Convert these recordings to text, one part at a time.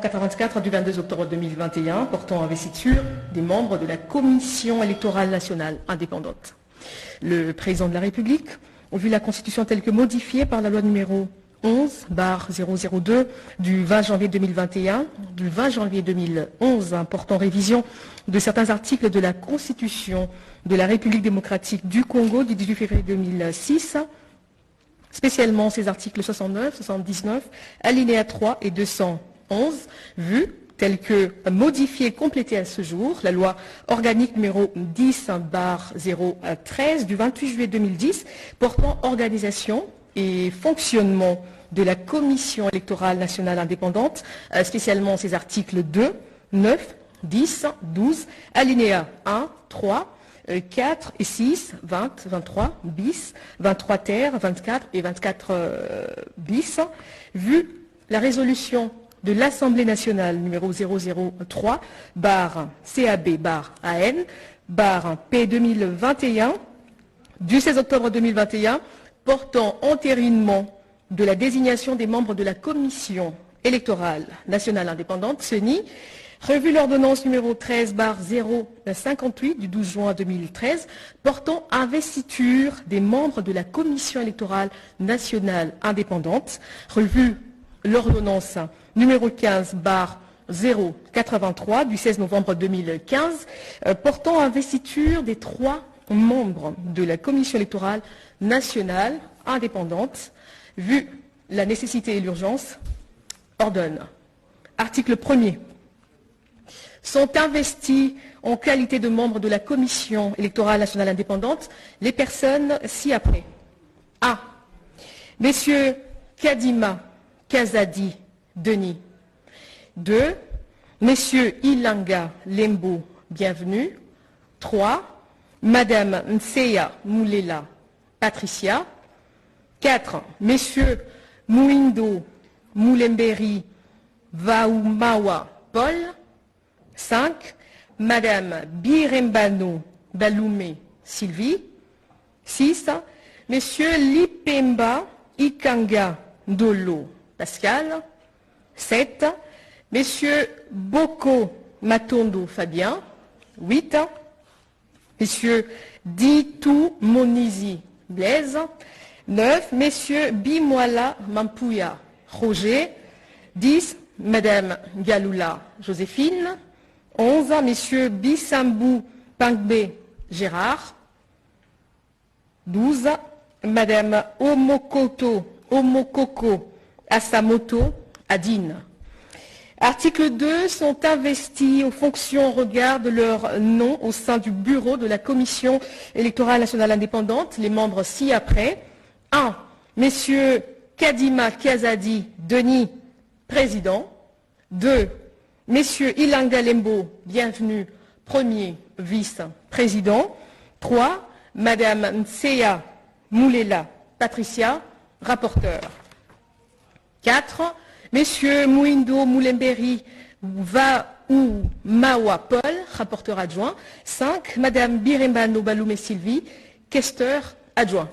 84 du 22 octobre 2021 portant investiture des membres de la Commission électorale nationale indépendante. Le président de la République, au vu de la Constitution telle que modifiée par la loi numéro 11/002 du 20 janvier 2021, du 20 janvier 2011, portant révision de certains articles de la Constitution de la République démocratique du Congo du 18 février 2006, spécialement ces articles 69, 79, alinéa 3 et 211, vus tels que modifiés et complétés à ce jour, la loi organique numéro 10/013 du 28 juillet 2010 portant organisation et fonctionnement de la Commission électorale nationale indépendante, spécialement ces articles 2, 9, 10, 12, alinéa 1, 3, 4 et 6, 20, 23 bis, 23 ter, 24 et 24 bis, vu la résolution de l'Assemblée nationale numéro 003/CAB/AN/P 2021 du 16 octobre 2021 portant entérinement de la désignation des membres de la Commission électorale nationale indépendante, CENI, revu l'ordonnance numéro 13/058 du 12 juin 2013 portant investiture des membres de la Commission électorale nationale indépendante, revu l'ordonnance numéro 15/083 du 16 novembre 2015 portant investiture des 3 membres de la Commission électorale nationale indépendante, vu la nécessité et l'urgence, ordonne. Article 1er. Sont investis en qualité de membres de la Commission électorale nationale indépendante les personnes ci-après. 1. Messieurs Kadima Kazadi Denis. 2. Messieurs Ilanga Lembo, bienvenue. 3. Madame Nseya Moulela Patricia. 4. Messieurs Mouindo Moulemberi Vaoumawa Paul. 5. Madame Birembano Baloumé Sylvie. 6. Messieurs Lipemba Ikanga Ndolo Pascal. 7. Messieurs Boko Matondo Fabien. 8. Messieurs Ditou Monizi Blaise. 9. Messieurs Bimwala Mampouya Roger. 10. Madame Galoula Joséphine. 11. Messieurs Bissambou Pangbe Gérard. 12. Madame Omokoko Asamoto Adine. Article 2. Sont investis aux fonctions au regard de leur nom au sein du bureau de la Commission électorale nationale indépendante, les membres ci-après. 1. Messieurs Kadima Kazadi Denis, président. 2. Messieurs Ilanga Lembo, bienvenue, premier vice-président. 3. Madame Nseya Moulela Patricia, rapporteur. 4. Messieurs Mouindo Moulemberi Mawa Paul, rapporteur adjoint. 5. Madame Birembano Baloumé Sylvie, questeur adjoint.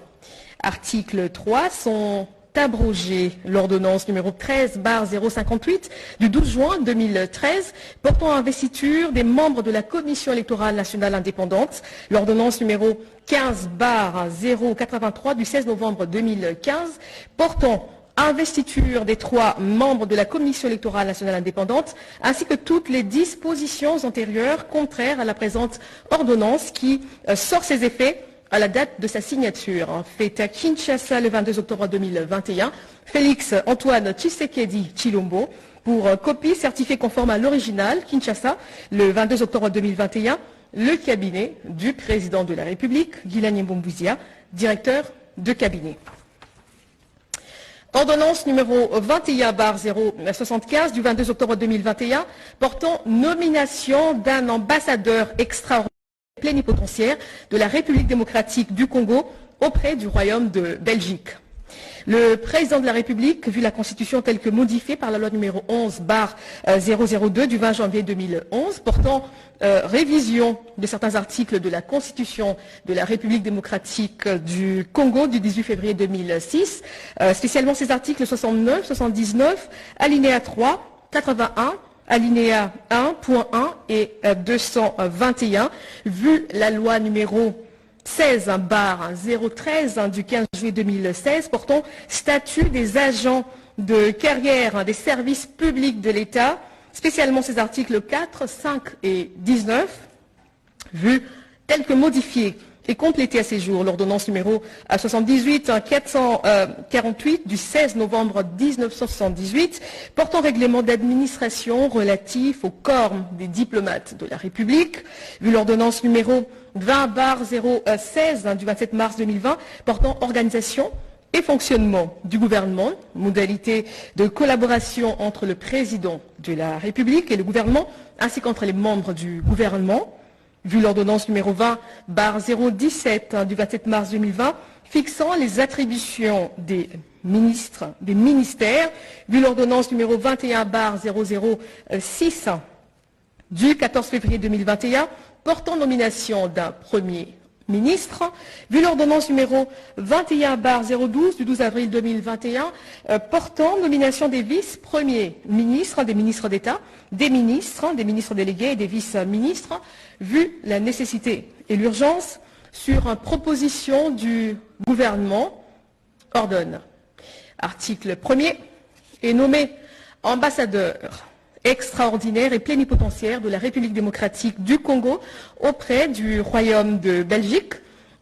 Article 3. Sont abrogées l'ordonnance numéro 13/058 du 12 juin 2013 portant investiture des membres de la Commission électorale nationale indépendante, l'ordonnance numéro 15/083 du 16 novembre 2015 portant investiture des 3 membres de la Commission électorale nationale indépendante, ainsi que toutes les dispositions antérieures contraires à la présente ordonnance qui sort ses effets à la date de sa signature. Fait à Kinshasa le 22 octobre 2021, Félix Antoine Tshisekedi Chilombo, pour copie certifiée conforme à l'original, Kinshasa, le 22 octobre 2021, le cabinet du président de la République, Guilani Mbombouizia, directeur de cabinet. Ordonnance numéro 21/075 du 22 octobre 2021 portant nomination d'un ambassadeur extraordinaire plénipotentiaire de la République démocratique du Congo auprès du Royaume de Belgique. Le président de la République, vu la Constitution telle que modifiée par la loi numéro 11/002 du 20 janvier 2011, portant révision de certains articles de la Constitution de la République démocratique du Congo du 18 février 2006, spécialement ces articles 69, 79, alinéa 3, 81, alinéa 1.1 et 221, vu la loi numéro 16/013 du 15 juillet 2016 portant statut des agents de carrière des services publics de l'État, spécialement ces articles 4, 5 et 19, vu tel que modifié et complété à ces jours l'ordonnance numéro 78-448 du 16 novembre 1978 portant règlement d'administration relatif au corps des diplomates de la République, vu l'ordonnance numéro 20/016 du 27 mars 2020 portant organisation et fonctionnement du gouvernement, modalité de collaboration entre le président de la République et le gouvernement, ainsi qu'entre les membres du gouvernement, vu l'ordonnance numéro 20/017 du 27 mars 2020, fixant les attributions des ministres, des ministères, vu l'ordonnance numéro 21/006 du 14 février 2021, portant nomination d'un premier ministre, vu l'ordonnance numéro 21/012 du 12 avril 2021, portant nomination des vice-premiers ministres, des ministres d'État, des ministres délégués et des vice-ministres, vu la nécessité et l'urgence sur proposition du gouvernement, ordonne. Article 1er, est nommé ambassadeur extraordinaire et plénipotentiaire de la République démocratique du Congo auprès du Royaume de Belgique,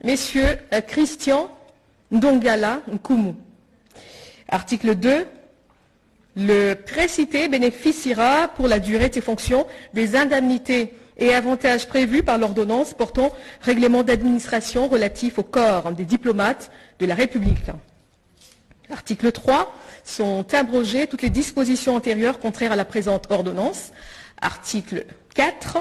messieurs Christian Ndongala Nkumu. Article 2. Le précité bénéficiera pour la durée de ses fonctions des indemnités et avantages prévus par l'ordonnance portant règlement d'administration relatif au corps des diplomates de la République. Article 3. Sont abrogées toutes les dispositions antérieures contraires à la présente ordonnance. Article 4.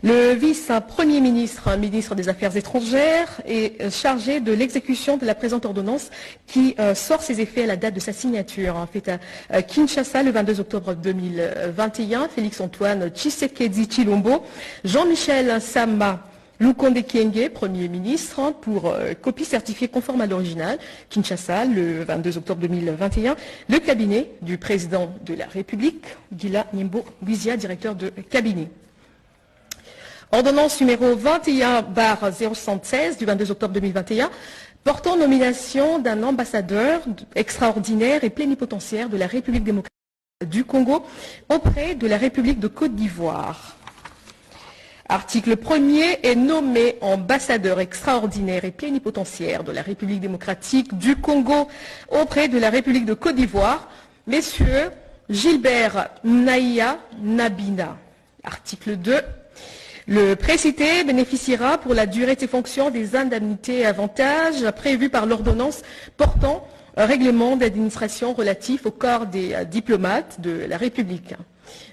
Le vice-premier ministre, ministre des Affaires étrangères, est chargé de l'exécution de la présente ordonnance qui sort ses effets à la date de sa signature. Faite à Kinshasa le 22 octobre 2021, Félix-Antoine Tshisekedi Tshilombo, Jean-Michel Sama Lukonde Kyenge, Premier ministre, pour copie certifiée conforme à l'original, Kinshasa, le 22 octobre 2021, le cabinet du président de la République, Gila Nyembo Bizia, directeur de cabinet. Ordonnance numéro 21/076 du 22 octobre 2021, portant nomination d'un ambassadeur extraordinaire et plénipotentiaire de la République démocratique du Congo auprès de la République de Côte d'Ivoire. Article 1er est nommé ambassadeur extraordinaire et plénipotentiaire de la République démocratique du Congo auprès de la République de Côte d'Ivoire, messieurs Gilbert Naïa Nabina. Article 2. Le précité bénéficiera pour la durée de ses fonctions des indemnités et avantages prévus par l'ordonnance portant règlement d'administration relatif au corps des diplomates de la République.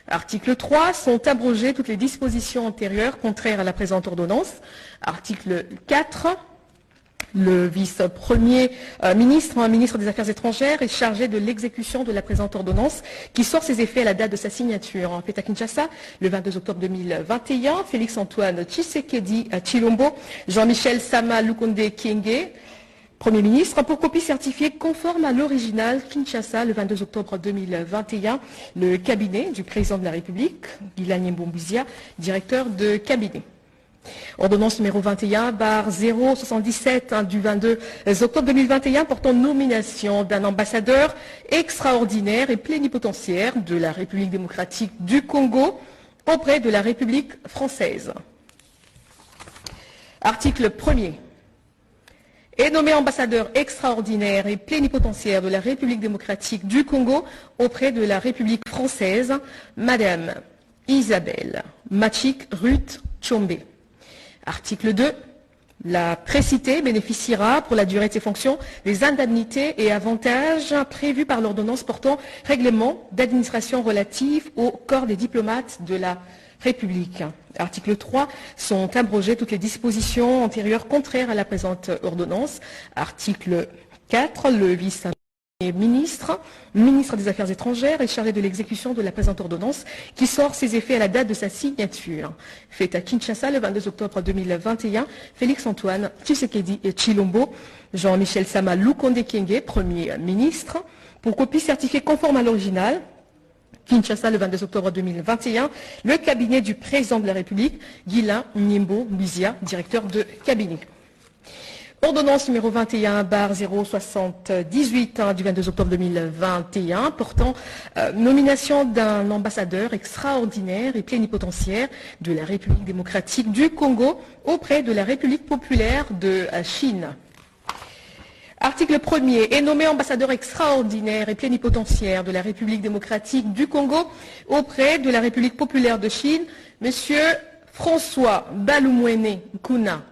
Article 3. Sont abrogées toutes les dispositions antérieures contraires à la présente ordonnance. Article 4. Le vice-premier ministre, ministre des Affaires étrangères, est chargé de l'exécution de la présente ordonnance qui sort ses effets à la date de sa signature. Faite à Kinshasa, le 22 octobre 2021, Félix-Antoine Tshisekedi Tshilombo, Jean-Michel Sama Lukonde Kyenge, Premier ministre, pour copie certifiée conforme à l'original, Kinshasa, le 22 octobre 2021, le cabinet du président de la République, Gila Nyembo Bizia, directeur de cabinet. Ordonnance numéro 21/077 du 22 octobre 2021 portant nomination d'un ambassadeur extraordinaire et plénipotentiaire de la République démocratique du Congo auprès de la République française. Article 1er. Est nommé ambassadeur extraordinaire et plénipotentiaire de la République démocratique du Congo auprès de la République française, Madame Isabelle Machik Ruth Tchombe. Article 2. La précitée bénéficiera pour la durée de ses fonctions des indemnités et avantages prévus par l'ordonnance portant règlement d'administration relatif au corps des diplomates de la République. Article 3. Sont abrogées toutes les dispositions antérieures contraires à la présente ordonnance. Article 4. Le vice-ministre, ministre des Affaires étrangères, est chargé de l'exécution de la présente ordonnance qui sort ses effets à la date de sa signature. Faite à Kinshasa le 22 octobre 2021, Félix-Antoine Tshisekedi Tshilombo, Jean-Michel Sama Lukonde Kyenge, Premier ministre, pour copie certifiée conforme à l'original, Kinshasa, le 22 octobre 2021, le cabinet du président de la République, Guilain Nyembo Mbizia, directeur de cabinet. Ordonnance numéro 21/078 du 22 octobre 2021 portant nomination d'un ambassadeur extraordinaire et plénipotentiaire de la République démocratique du Congo auprès de la République populaire de Chine. Article 1er, est nommé ambassadeur extraordinaire et plénipotentiaire de la République démocratique du Congo auprès de la République populaire de Chine, M. François Balumwene Kuna.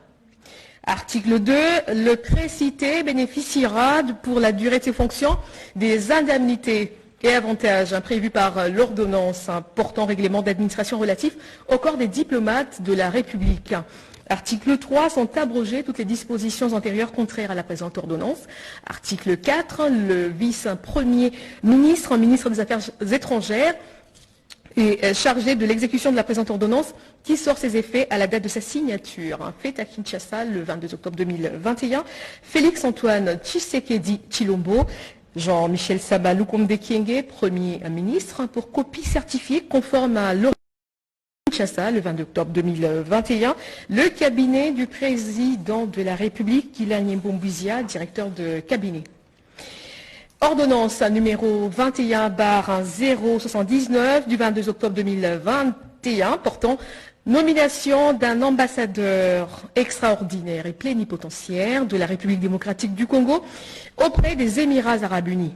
Article 2, le précité bénéficiera pour la durée de ses fonctions des indemnités et avantages prévus par l'ordonnance portant règlement d'administration relatif au corps des diplomates de la République. Article 3, sont abrogées toutes les dispositions antérieures contraires à la présente ordonnance. Article 4, le vice-premier ministre, ministre des Affaires étrangères, est chargé de l'exécution de la présente ordonnance qui sort ses effets à la date de sa signature. Fait à Kinshasa le 22 octobre 2021, Félix-Antoine Tshisekedi Tshilombo, Jean-Michel Saba Lukonde Kyenge, Premier ministre, pour copie certifiée conforme à l'ordonnance Kinshasa le 22 octobre 2021, le cabinet du président de la République, Guilain Nyembo Mbizia, directeur de cabinet. Ordonnance numéro 21/079 du 22 octobre 2021 portant nomination d'un ambassadeur extraordinaire et plénipotentiaire de la République démocratique du Congo auprès des Émirats arabes unis.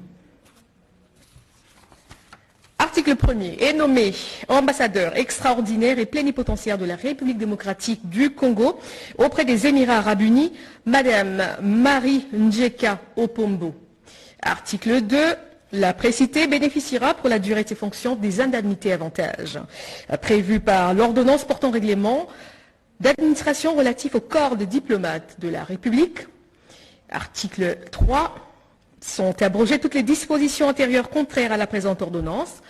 Article 1er, est nommé ambassadeur extraordinaire et plénipotentiaire de la République démocratique du Congo auprès des Émirats arabes unis, Madame Marie Njeka Opombo. Article 2, la précitée bénéficiera pour la durée de ses fonctions des indemnités et avantages prévus par l'ordonnance portant règlement d'administration relatif au corps de diplomates de la République. Article 3, sont abrogées toutes les dispositions antérieures contraires à la présente ordonnance.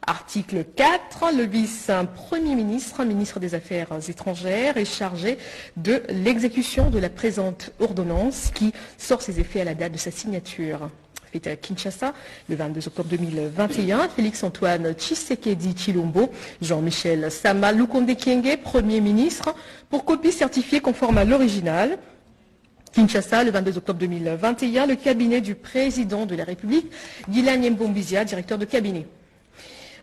Article 4, le vice-premier ministre, ministre des Affaires étrangères, est chargé de l'exécution de la présente ordonnance qui sort ses effets à la date de sa signature. Fait à Kinshasa, le 22 octobre 2021, Félix-Antoine Tshisekedi Tshilombo, Jean-Michel Sama Lukonde Kyenge, Premier ministre, pour copie certifiée conforme à l'original. Kinshasa, le 22 octobre 2021, le cabinet du président de la République, Guilain Nyembo Mbizia, directeur de cabinet.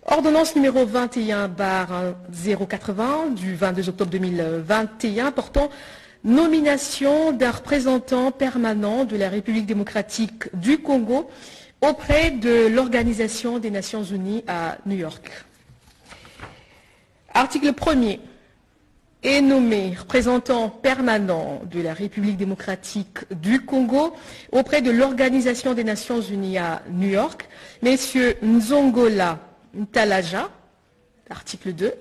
Ordonnance numéro 21/080 du 22 octobre 2021 portant nomination d'un représentant permanent de la République démocratique du Congo auprès de l'Organisation des Nations Unies à New York. Article 1er. Est nommé représentant permanent de la République démocratique du Congo auprès de l'Organisation des Nations Unies à New York, messieurs Nzongola Ntalaja, article 2.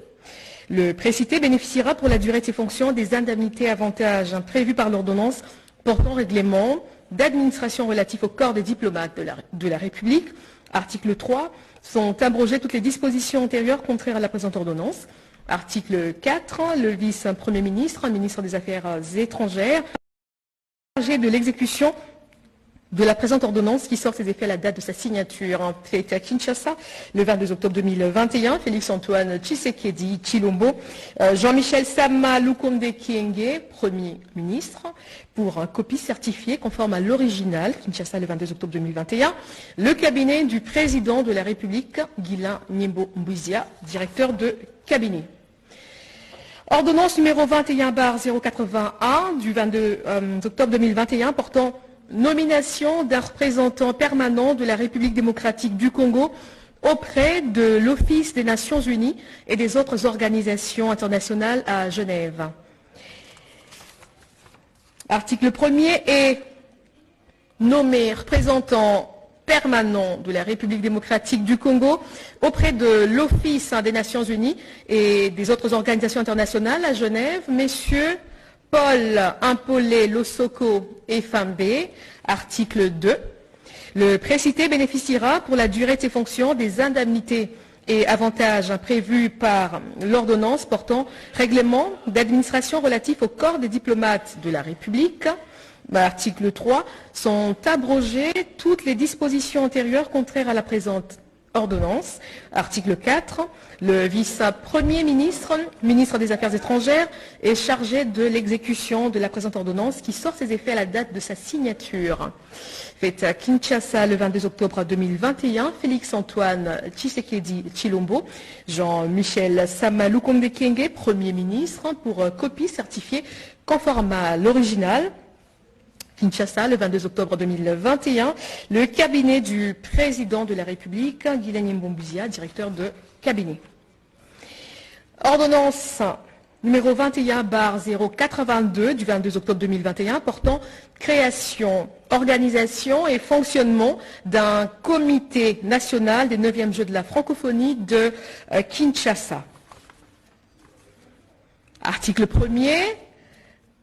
Le précité bénéficiera pour la durée de ses fonctions des indemnités et avantages prévus par l'ordonnance portant règlement d'administration relatif au corps des diplomates de la République. Article 3. Sont abrogées toutes les dispositions antérieures contraires à la présente ordonnance. Article 4, le vice-premier ministre, ministre des Affaires étrangères, chargé de l'exécution de la présente ordonnance qui sort ses effets à la date de sa signature. Fait à Kinshasa, le 22 octobre 2021, Félix-Antoine Tshisekedi Tshilombo, Jean-Michel Sama Lukonde Kyenge, Premier ministre, pour un copie certifiée conforme à l'original, Kinshasa, le 22 octobre 2021, le cabinet du président de la République, Guilain Nyembo Mbizia, directeur de cabinet. Ordonnance numéro 21/081 du 22 octobre 2021 portant nomination d'un représentant permanent de la République démocratique du Congo auprès de l'Office des Nations Unies et des autres organisations internationales à Genève. Article 1er, est nommé représentant permanent de la République démocratique du Congo auprès de l'Office des Nations Unies et des autres organisations internationales à Genève, messieurs Paul Impolé Losoko et Fambe, article 2. Le précité bénéficiera pour la durée de ses fonctions des indemnités et avantages prévus par l'ordonnance portant règlement d'administration relatif au corps des diplomates de la République. Article 3, sont abrogées toutes les dispositions antérieures contraires à la présente ordonnance. Article 4, le vice-premier ministre, ministre des Affaires étrangères, est chargé de l'exécution de la présente ordonnance qui sort ses effets à la date de sa signature. Faite à Kinshasa le 22 octobre 2021, Félix-Antoine Tshisekedi Tshilombo, Jean-Michel Sama Lukonde Kyenge, Premier ministre, pour copie certifiée conforme à l'original. Kinshasa, le 22 octobre 2021, le cabinet du président de la République, Guilain Mbombousia, directeur de cabinet. Ordonnance numéro 21/082 du 22 octobre 2021 portant création, organisation et fonctionnement d'un comité national des 9e Jeux de la francophonie de Kinshasa. Article 1er.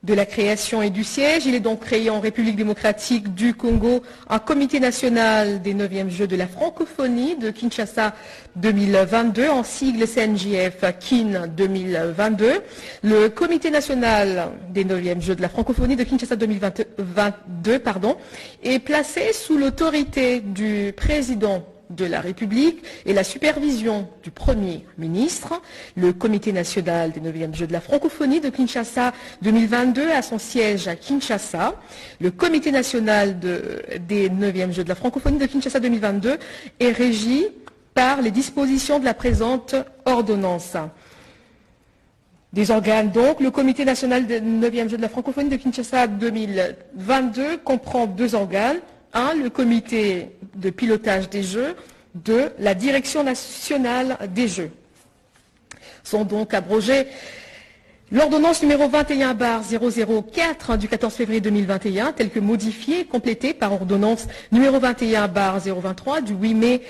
De la création et du siège, il est donc créé en République démocratique du Congo un comité national des 9e Jeux de la francophonie de Kinshasa 2022, en sigle CNJF KIN 2022. Le comité national des 9e Jeux de la francophonie de Kinshasa 2022 est placé sous l'autorité du président de la République et la supervision du Premier ministre. Le Comité national des 9e Jeux de la francophonie de Kinshasa 2022 a son siège à Kinshasa. Le Comité national des 9e Jeux de la francophonie de Kinshasa 2022 est régi par les dispositions de la présente ordonnance. Des organes donc, le Comité national des 9e Jeux de la francophonie de Kinshasa 2022 comprend 2 organes. 1. Le comité de pilotage des Jeux. 2. La direction nationale des Jeux. Sont donc abrogées l'ordonnance numéro 21/004 du 14 février 2021, telle que modifiée et complétée par ordonnance numéro 21/023 du 8 mai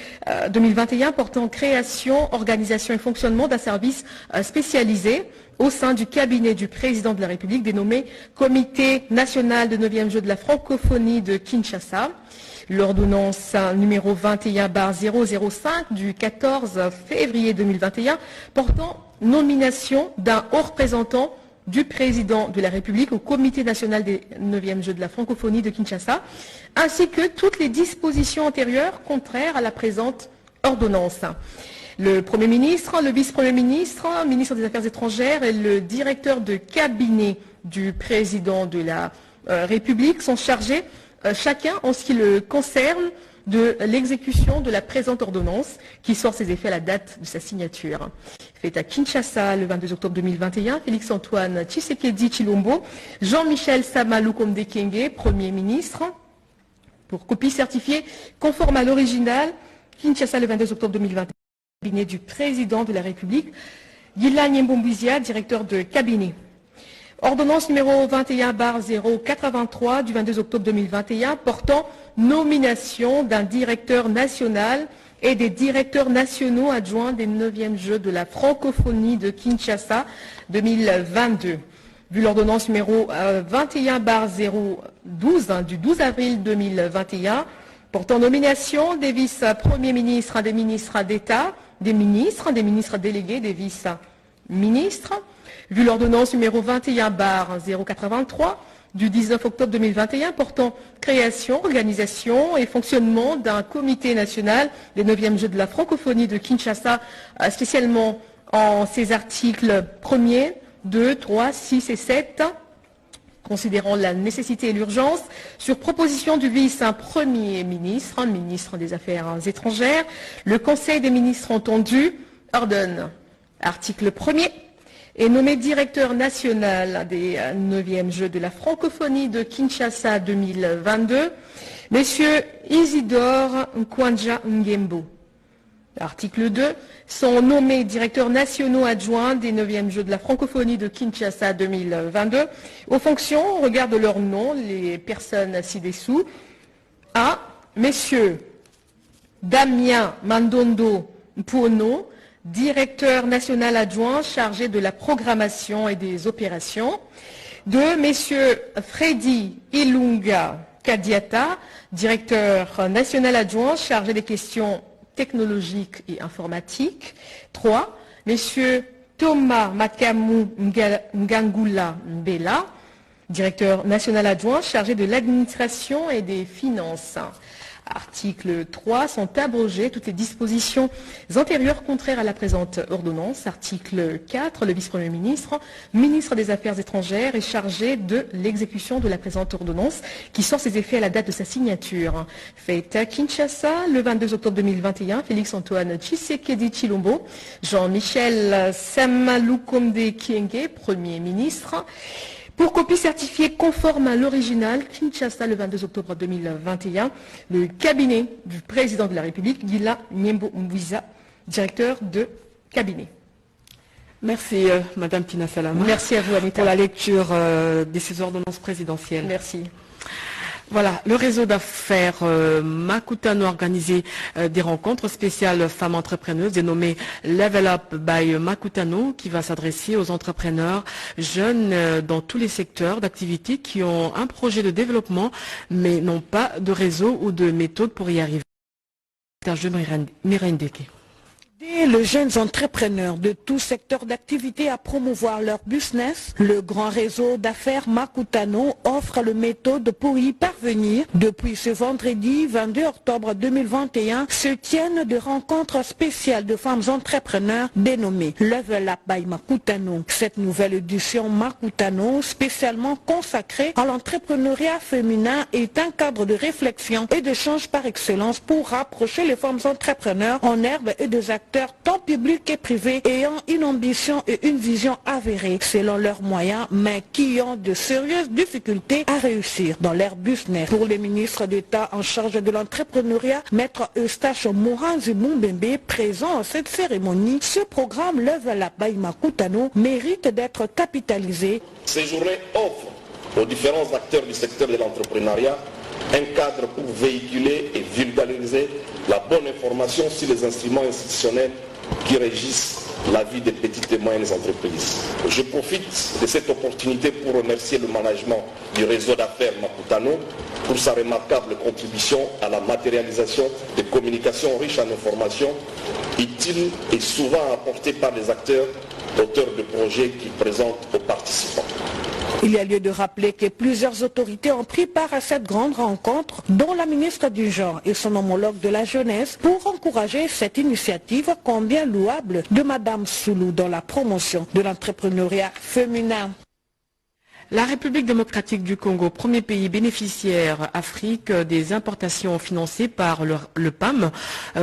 2021 portant création, organisation et fonctionnement d'un service spécialisé au sein du cabinet du président de la République dénommé Comité national de 9e Jeux de la francophonie de Kinshasa. L'ordonnance numéro 21/005 du 14 février 2021 portant nomination d'un haut représentant du président de la République au Comité national des 9e Jeux de la francophonie de Kinshasa, ainsi que toutes les dispositions antérieures contraires à la présente ordonnance. Le Premier ministre, le vice-premier ministre, ministre des Affaires étrangères et le directeur de cabinet du président de la République sont chargés, chacun en ce qui le concerne, de l'exécution de la présente ordonnance qui sort ses effets à la date de sa signature. Fait à Kinshasa le 22 octobre 2021, Félix-Antoine Tshisekedi Tshilombo, Jean-Michel Sama Lukonde Kyenge, Premier ministre, pour copie certifiée conforme à l'original, Kinshasa le 22 octobre 2021. Cabinet du président de la République, Guilain Mbombousia, directeur de cabinet. Ordonnance numéro 21/083 du 22 octobre 2021 portant nomination d'un directeur national et des directeurs nationaux adjoints des 9e Jeux de la francophonie de Kinshasa 2022. Vu l'ordonnance numéro 21/012 du 12 avril 2021 portant nomination des vice-premiers ministres, des ministres d'État, des ministres délégués, des vice-ministres. Vu l'ordonnance numéro 21/083 du 19 octobre 2021 portant création, organisation et fonctionnement d'un comité national des 9e Jeux de la francophonie de Kinshasa, spécialement en ses articles 1er, 2, 3, 6 et 7, considérant la nécessité et l'urgence, sur proposition du vice-premier ministre, ministre des Affaires étrangères, le Conseil des ministres entendu ordonne, article 1er, est nommé directeur national des 9e Jeux de la francophonie de Kinshasa 2022, M. Isidore Nkwanja Ngembo. Article 2, sont nommés directeurs nationaux adjoints des 9e Jeux de la francophonie de Kinshasa 2022 aux fonctions, au regard de leur nom, les personnes ci-dessous. A. Messieurs Damien Mandondo Mpuono, directeur national adjoint chargé de la programmation et des opérations. 2. Messieurs Freddy Ilunga Kadiata, directeur national adjoint chargé des questions technologiques et informatiques. 3. Messieurs Thomas Makamu Ngangula Mbela, directeur national adjoint chargé de l'administration et des finances. Article 3, sont abrogées toutes les dispositions antérieures contraires à la présente ordonnance. Article 4, le vice-premier ministre, ministre des Affaires étrangères, est chargé de l'exécution de la présente ordonnance qui sort ses effets à la date de sa signature. Fait à Kinshasa, le 22 octobre 2021, Félix-Antoine Tshisekedi Tshilombo, Jean-Michel Samalukonde Kyenge, Premier ministre, pour copie certifiée conforme à l'original, Kinshasa, le 22 octobre 2021, le cabinet du président de la République, Gila Nyembo Mwiza, directeur de cabinet. Merci Madame Tina Salama. Merci à vous Anita. Pour la lecture de ces ordonnances présidentielles. Merci. Voilà, le réseau d'affaires Makutano a organisé des rencontres spéciales femmes entrepreneuses dénommées Level Up by Makutano, qui va s'adresser aux entrepreneurs jeunes dans tous les secteurs d'activité qui ont un projet de développement mais n'ont pas de réseau ou de méthode pour y arriver. Aider les jeunes entrepreneurs de tout secteur d'activité à promouvoir leur business, le grand réseau d'affaires Makutano offre le méthode pour y parvenir. Depuis ce vendredi 22 octobre 2021, se tiennent des rencontres spéciales de femmes entrepreneurs dénommées Level Up by Makutano. Cette nouvelle édition Makutano, spécialement consacrée à l'entrepreneuriat féminin, est un cadre de réflexion et d'échange par excellence pour rapprocher les femmes entrepreneurs en herbe et des acteurs tant publics et privés ayant une ambition et une vision avérée selon leurs moyens, mais qui ont de sérieuses difficultés à réussir dans leur business. Pour le ministre d'État en charge de l'entrepreneuriat, Maître Eustache Moranzi Mumbembe, présent à cette cérémonie, ce programme Level Up by Makutano mérite d'être capitalisé. Ces journées offrent aux différents acteurs du secteur de l'entrepreneuriat un cadre pour véhiculer et vulgariser la bonne information sur les instruments institutionnels qui régissent la vie des petites et moyennes entreprises. Je profite de cette opportunité pour remercier le management du réseau d'affaires Makutano pour sa remarquable contribution à la matérialisation des communications riches en informations, utiles et souvent apportées par les acteurs auteurs de projets qui présentent aux participants. Il y a lieu de rappeler que plusieurs autorités ont pris part à cette grande rencontre, dont la ministre du Genre et son homologue de la jeunesse, pour encourager cette initiative combien louable de Madame Soulou dans la promotion de l'entrepreneuriat féminin. La République démocratique du Congo, premier pays bénéficiaire Afrique des importations financées par le PAM.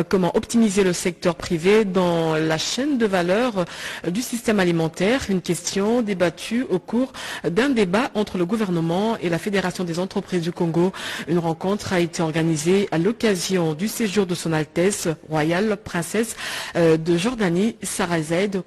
Comment optimiser le secteur privé dans la chaîne de valeur du système alimentaire? Une question débattue au cours d'un débat entre le gouvernement et la Fédération des entreprises du Congo. Une rencontre a été organisée à l'occasion du séjour de son Altesse royale princesse de Jordanie, Sarah Zeid.